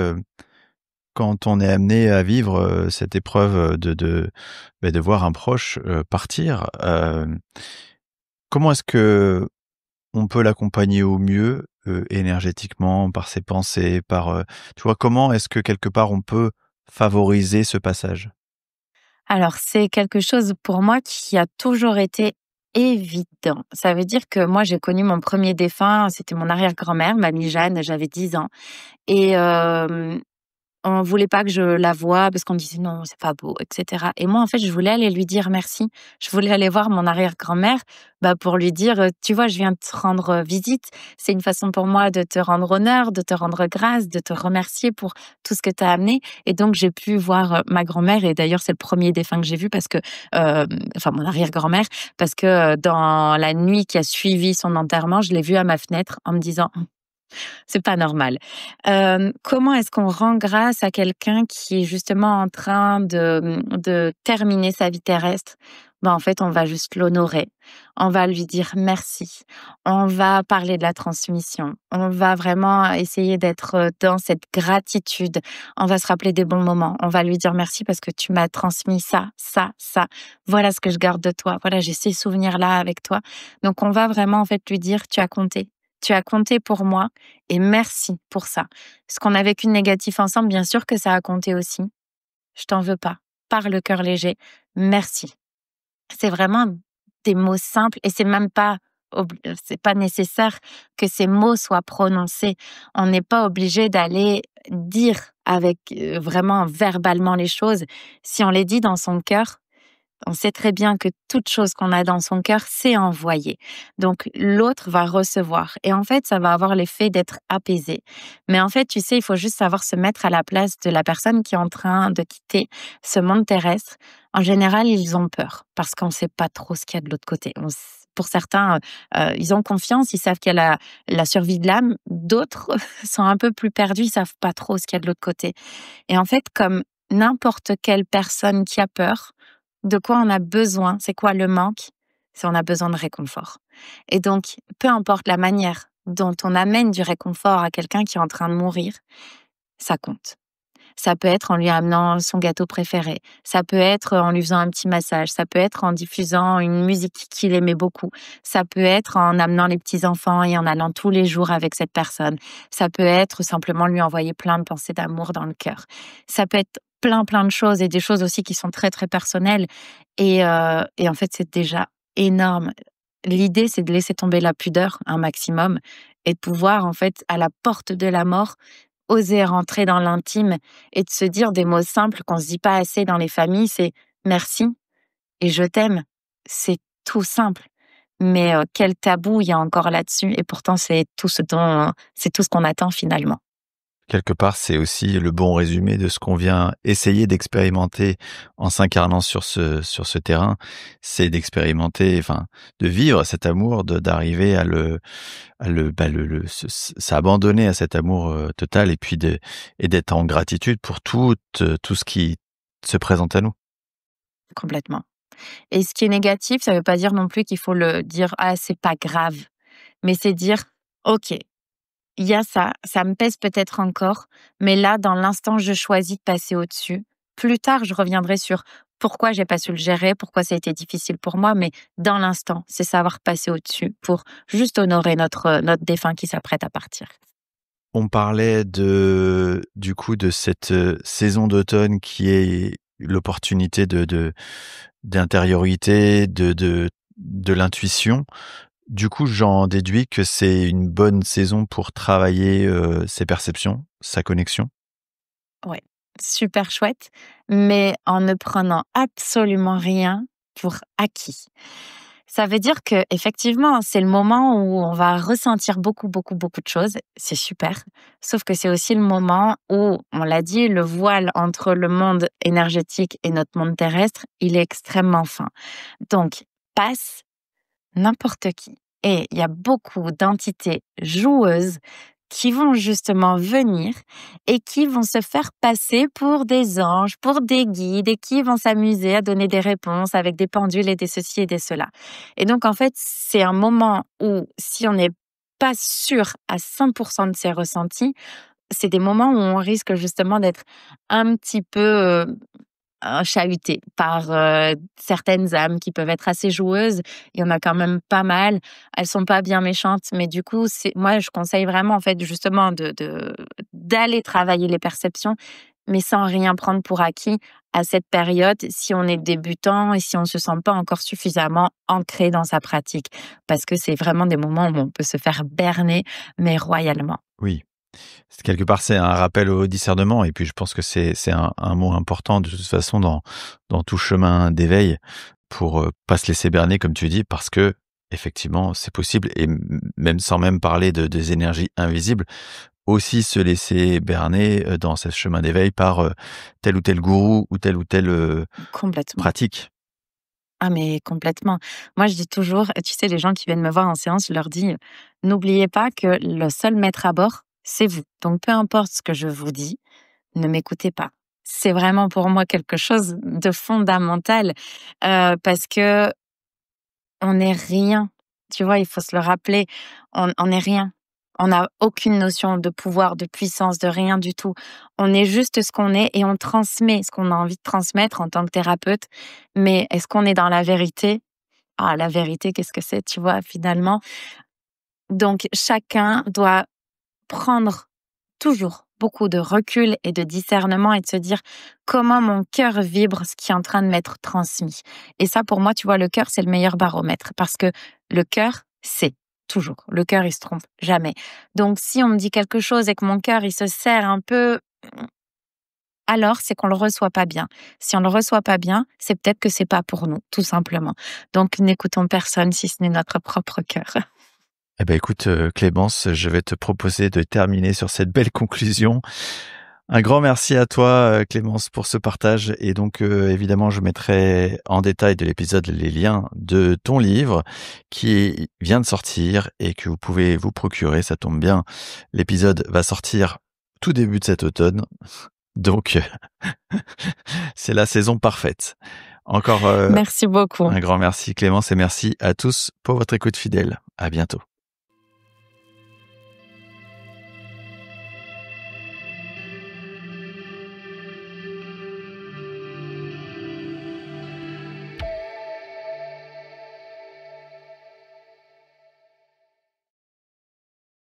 quand on est amené à vivre, cette épreuve, de voir un proche, partir, comment est-ce que on peut l'accompagner au mieux, énergétiquement, par ses pensées, tu vois? Comment est-ce que quelque part on peut favoriser ce passage? Alors, c'est quelque chose pour moi qui a toujours été évident. Ça veut dire que moi, j'ai connu mon premier défunt, c'était mon arrière-grand-mère, mamie Jeanne, j'avais 10 ans et on voulait pas que je la voie parce qu'on disait: «Non, c'est pas beau» et cetera et moi, en fait, je voulais aller lui dire merci. Je voulais aller voir mon arrière-grand-mère, pour lui dire, «Tu vois, je viens te rendre, visite. C'est une façon pour moi de te rendre honneur, de te rendre grâce, de te remercier pour tout ce que tu as amené» et donc j'ai pu voir, ma grand-mère et d'ailleurs, c'est le premier défunt que j'ai vu parce que, enfin mon arrière-grand-mère, parce que, dans la nuit qui a suivi son enterrement, je l'ai vue à ma fenêtre en me disant: c'est pas normal. Comment est-ce qu'on rend grâce à quelqu'un qui est justement en train de terminer sa vie terrestre? ben, en fait, on va juste l'honorer. On va lui dire merci. On va parler de la transmission. On va vraiment essayer d'être dans cette gratitude. On va se rappeler des bons moments. On va lui dire merci parce que tu m'as transmis ça, ça, ça. Voilà ce que je garde de toi. Voilà, j'ai ces souvenirs-là avec toi. Donc, on va vraiment, en fait, lui dire, tu as compté. Tu as compté pour moi et merci pour ça. Ce qu'on a vécu de négatif ensemble, bien sûr que ça a compté aussi. Je t'en veux pas. Par le cœur léger. Merci. C'est vraiment des mots simples et c'est pas nécessaire que ces mots soient prononcés. On n'est pas obligé d'aller dire avec, vraiment verbalement les choses. Si on les dit dans son cœur, on sait très bien que toute chose qu'on a dans son cœur, c'est envoyé. Donc l'autre va recevoir et en fait, ça va avoir l'effet d'être apaisé. Mais en fait, tu sais, il faut juste savoir se mettre à la place de la personne qui est en train de quitter ce monde terrestre. En général, ils ont peur parce qu'on ne sait pas trop ce qu'il y a de l'autre côté. Pour certains, ils ont confiance, ils savent qu'il y a la survie de l'âme. D'autres sont un peu plus perdus, ils savent pas trop ce qu'il y a de l'autre côté. Et en fait, comme n'importe quelle personne qui a peur, de quoi on a besoin, c'est quoi le manque? C'est on a besoin de réconfort. Et donc, peu importe la manière dont on amène du réconfort à quelqu'un qui est en train de mourir, ça compte. Ça peut être en lui amenant son gâteau préféré, ça peut être en lui faisant un petit massage, ça peut être en diffusant une musique qu'il aimait beaucoup, ça peut être en amenant les petits-enfants et en allant tous les jours avec cette personne, ça peut être simplement lui envoyer plein de pensées d'amour dans le cœur. Ça peut être plein, plein de choses et des choses aussi qui sont très, très personnelles et en fait, c'est déjà énorme. L'idée, c'est de laisser tomber la pudeur un maximum et de pouvoir, en fait, à la porte de la mort, oser rentrer dans l'intime et de se dire des mots simples qu'on se dit pas assez dans les familles, c'est merci et je t'aime. C'est tout simple. Mais quel tabou il y a encore là-dessus et pourtant c'est tout ce qu'on attend finalement. Quelque part, c'est aussi le bon résumé de ce qu'on vient essayer d'expérimenter en s'incarnant sur ce terrain. C'est d'expérimenter, enfin, de vivre cet amour, d'arriver s'abandonner à cet amour total et d'être en gratitude pour tout ce qui se présente à nous. Complètement. Et ce qui est négatif, ça veut pas dire non plus qu'il faut le dire: «Ah, c'est pas grave», mais c'est dire: «OK, il y a ça, ça me pèse peut-être encore, mais là, dans l'instant, je choisis de passer au-dessus. Plus tard, je reviendrai sur pourquoi j'ai pas su le gérer, pourquoi ça a été difficile pour moi, mais dans l'instant, c'est savoir passer au-dessus pour juste honorer notre défunt qui s'apprête à partir.» On parlait du coup, de cette saison d'automne qui est l'opportunité d'intériorité, de l'intuition. Du coup, j'en déduis que c'est une bonne saison pour travailler, ses perceptions, sa connexion? Ouais, super chouette, mais en ne prenant absolument rien pour acquis. Ça veut dire que effectivement, c'est le moment où on va ressentir beaucoup, beaucoup, beaucoup de choses. C'est super. Sauf que c'est aussi le moment où, on l'a dit, le voile entre le monde énergétique et notre monde terrestre, il est extrêmement fin. Donc, passe n'importe qui. Et il y a beaucoup d'entités joueuses qui vont justement venir et qui vont se faire passer pour des anges, pour des guides et qui vont s'amuser à donner des réponses avec des pendules et des ceci et des cela. Et donc, en fait, c'est un moment où, si on n'est pas sûr à 100% de ses ressentis, c'est des moments où on risque justement d'être un petit peu chahuté par, certaines âmes qui peuvent être assez joueuses. Il y en a quand même pas mal. Elles sont pas bien méchantes, mais du coup, moi, je conseille vraiment, en fait, justement d'aller travailler les perceptions, mais sans rien prendre pour acquis à cette période, si on est débutant et si on se sent pas encore suffisamment ancré dans sa pratique. Parce que c'est vraiment des moments où on peut se faire berner, mais royalement. Oui. Quelque part, c'est un rappel au discernement et puis je pense que c'est un mot important de toute façon dans tout chemin d'éveil pour, pas se laisser berner comme tu dis parce que effectivement, c'est possible et même sans même parler des énergies invisibles, aussi se laisser berner, dans ce chemin d'éveil par, tel ou tel gourou ou telle, Complètement. pratique. Ah mais complètement. Moi, je dis toujours, tu sais, les gens qui viennent me voir en séance, je leur dis: «N'oubliez pas que le seul maître à bord, c'est vous. Donc peu importe ce que je vous dis, ne m'écoutez pas. c'est vraiment pour moi quelque chose de fondamental, parce que on n'est rien. Tu vois, il faut se le rappeler, on n'est rien. On n'a aucune notion de pouvoir, de puissance, de rien du tout. On est juste ce qu'on est et on transmet ce qu'on a envie de transmettre en tant que thérapeute. Mais est-ce qu'on est dans la vérité? Ah, la vérité, qu'est-ce que c'est, tu vois, finalement? Donc chacun doit prendre toujours beaucoup de recul et de discernement et de se dire: «Comment mon cœur vibre ce qui est en train de m'être transmis?» Et ça, pour moi, tu vois, le cœur, c'est le meilleur baromètre parce que le cœur sait toujours. Le cœur, il se trompe jamais. Donc si on me dit quelque chose et que mon cœur, il se serre un peu, alors c'est qu'on le reçoit pas bien. Si on le reçoit pas bien, c'est peut-être que c'est pas pour nous, tout simplement. Donc n'écoutons personne si ce n'est notre propre cœur. Eh ben écoute, Clémence, je vais te proposer de terminer sur cette belle conclusion. Un grand merci à toi, Clémence, pour ce partage. Et donc, évidemment, je mettrai en détail de l'épisode les liens de ton livre qui vient de sortir et que vous pouvez vous procurer. Ça tombe bien. L'épisode va sortir tout début de cet automne. Donc, c'est la saison parfaite. Encore Merci beaucoup. un grand merci, Clémence, et merci à tous pour votre écoute fidèle. À bientôt.